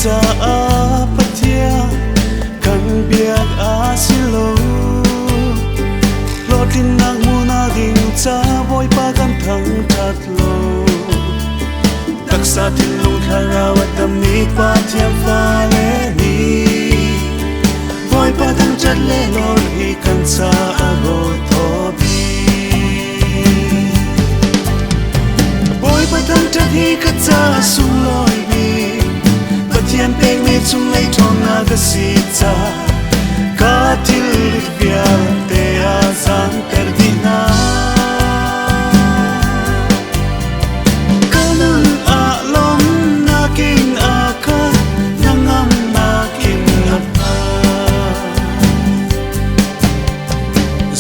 cha Pathian kan biak asilo lotin nak muna ding cha boy pa kan thang that lo taksa tin lung thlarau atam ni Pathian fa le ni boy pa thang chat le lor hi kan cha aro to bi boy pa thang chat hi ka cha sung loi bi Pathian peng me chung lei thong na ga si cha ka til lit bia te a sang ter di na kanang a lom na king a kha nangam na king a pa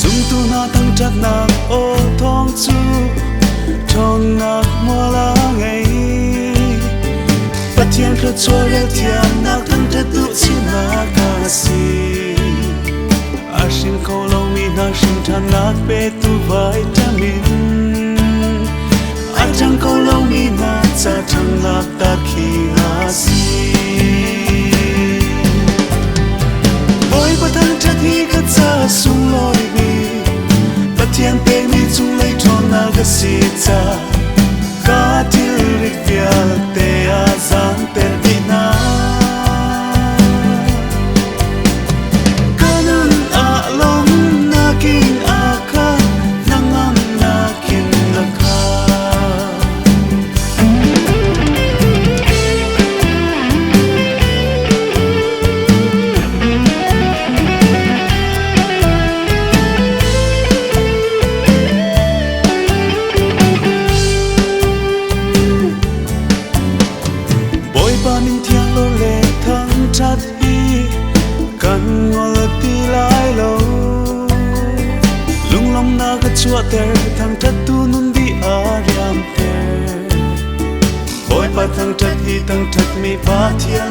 zum tu na tang chat na o thong chu thong na mo la ngai Pathian khla chua le thiam nak thang te tu chi na ka si Ashin ko lo mi na shin than nak pe tu vitamin Atang ko lo mi na cha Thanghnak Darkhing a si Boy patang chat hi ka cha sung loi bi Pathian pe mi chung lei thong na ga si cha ka til rit vial te a zang ter di na kanang a lom na king a kha nangam na kin na kha Banin thiang lo le thang chat hi kan ngol ti lai lo lung lom na ka chua ter thang chat tu nun di a riam ter boy pa thang chat hi tang chat mi Pathian